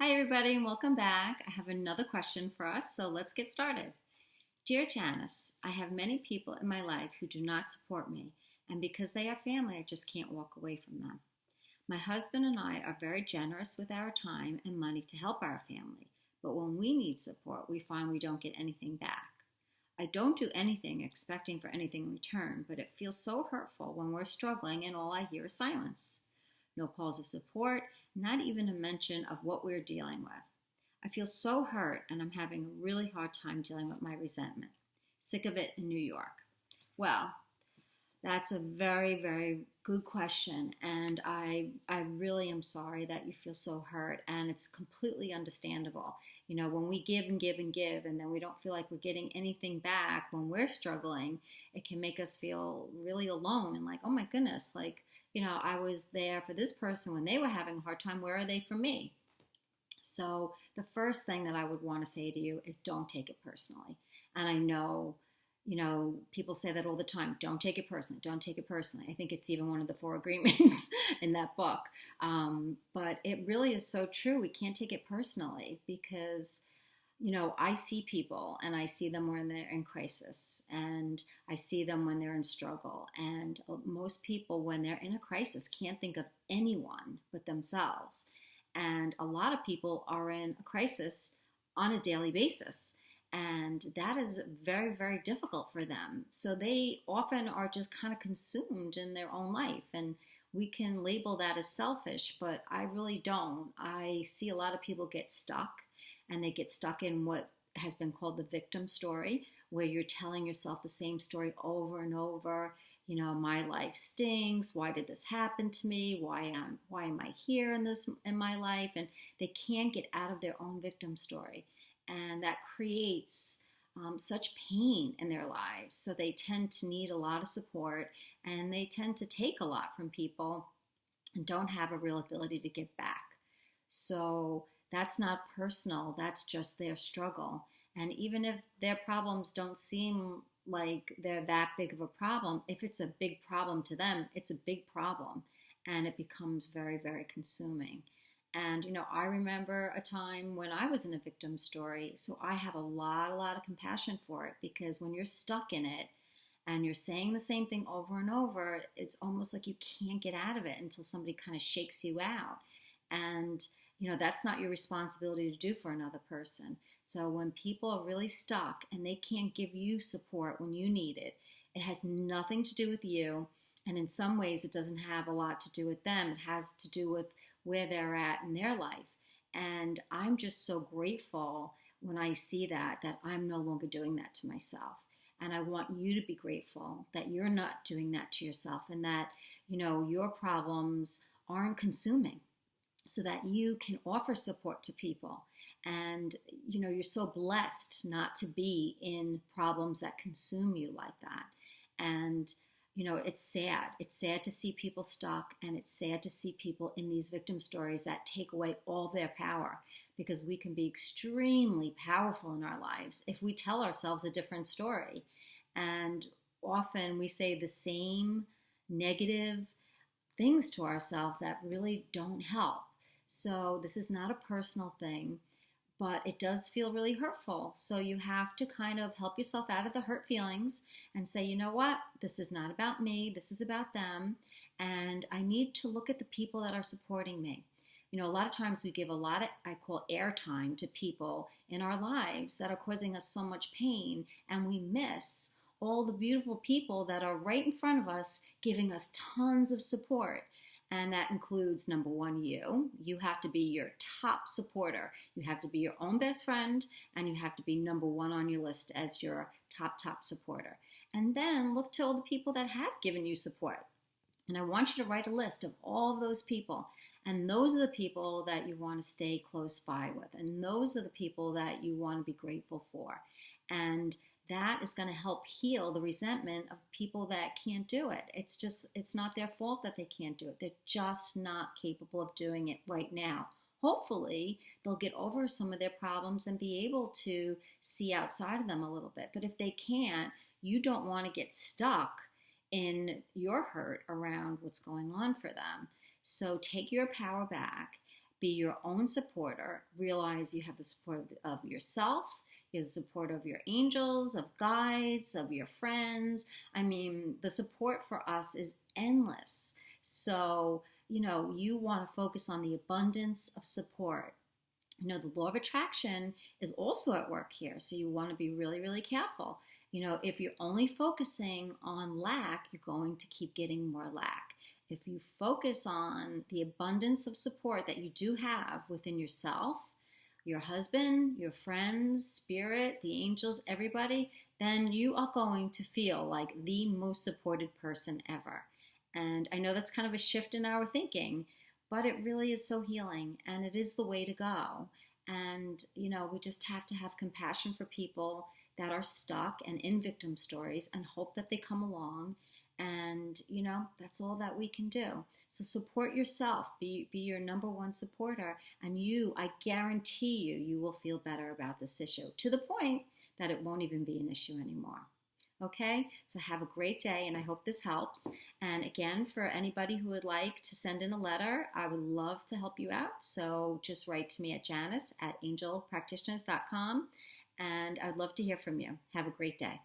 Hi, everybody, and welcome back. I have another question for us, so let's get started. Dear Janice, I have many people in my life who do not support me, and because they are family, I just can't walk away from them. My husband and I are very generous with our time and money to help our family, but when we need support, we find we don't get anything back. I don't do anything expecting for anything in return, but it feels so hurtful when we're struggling and all I hear is silence. No calls of support, not even a mention of what we're dealing with. I feel so hurt and I'm having a really hard time dealing with my resentment. Sick of it in New York. Well, that's a very, very good question, and I really am sorry that you feel so hurt, and it's completely understandable. You know, when we give and give and give, and then we don't feel like we're getting anything back when we're struggling, it can make us feel really alone and like, oh my goodness, like, I was there for this person when they were having a hard time. Where are they for me? So the first thing that I would want to say to you is don't take it personally. And I know, people say that all the time. Don't take it personally. Don't take it personally. I think it's even one of the 4 agreements in that book. But it really is so true. We can't take it personally because I see people and I see them when they're in crisis and I see them when they're in struggle. And most people, when they're in a crisis, can't think of anyone but themselves. And a lot of people are in a crisis on a daily basis. And that is very, very difficult for them. So they often are just kind of consumed in their own life. And we can label that as selfish, but I really don't. I see a lot of people get stuck. And they get stuck in what has been called the victim story, where you're telling yourself the same story over and over. My life stinks. Why did this happen to me? Why am I here in my life? And they can't get out of their own victim story, and that creates such pain in their lives. So they tend to need a lot of support, and they tend to take a lot from people, and don't have a real ability to give back. So that's not personal, that's just their struggle. And even if their problems don't seem like they're that big of a problem, if it's a big problem to them, it's a big problem. And it becomes very, very consuming. And, I remember a time when I was in a victim story, so I have a lot of compassion for it, because when you're stuck in it and you're saying the same thing over and over, it's almost like you can't get out of it until somebody kind of shakes you out. And that's not your responsibility to do for another person. So when people are really stuck and they can't give you support when you need it, it has nothing to do with you. And in some ways, it doesn't have a lot to do with them. It has to do with where they're at in their life. And I'm just so grateful when I see that I'm no longer doing that to myself. And I want you to be grateful that you're not doing that to yourself, and that, your problems aren't consuming, so that you can offer support to people. And, you're so blessed not to be in problems that consume you like that. And, it's sad. It's sad to see people stuck, and it's sad to see people in these victim stories that take away all their power, because we can be extremely powerful in our lives if we tell ourselves a different story. And often we say the same negative things to ourselves that really don't help. So this is not a personal thing, but it does feel really hurtful. So you have to kind of help yourself out of the hurt feelings and say, you know what, this is not about me, this is about them. And I need to look at the people that are supporting me. A lot of times we give a lot of, I call airtime to people in our lives that are causing us so much pain, and we miss all the beautiful people that are right in front of us giving us tons of support. And that includes, number one, you. You have to be your top supporter. You have to be your own best friend, and you have to be number one on your list as your top supporter. And then look to all the people that have given you support. And I want you to write a list of all of those people. And those are the people that you want to stay close by with. And those are the people that you want to be grateful for. And that is going to help heal the resentment of people that can't do it. It's not their fault that they can't do it. They're just not capable of doing it right now. Hopefully, they'll get over some of their problems and be able to see outside of them a little bit. But if they can't, you don't want to get stuck in your hurt around what's going on for them. So take your power back. Be your own supporter. Realize you have the support of yourself, you have the support of your angels, of guides, of your friends. I mean, the support for us is endless. So, you want to focus on the abundance of support. The law of attraction is also at work here. So you want to be really, really careful. If you're only focusing on lack, you're going to keep getting more lack. If you focus on the abundance of support that you do have within yourself, your husband, your friends, spirit, the angels, everybody, then you are going to feel like the most supported person ever. And I know that's kind of a shift in our thinking, but it really is so healing, and it is the way to go. And, we just have to have compassion for people that are stuck and in victim stories and hope that they come along. And, that's all that we can do. So support yourself, be your number one supporter. And I guarantee you will feel better about this issue to the point that it won't even be an issue anymore. Okay, so have a great day, and I hope this helps. And again, for anybody who would like to send in a letter, I would love to help you out. So just write to me at Janice at angelpractitioners.com, and I'd love to hear from you. Have a great day.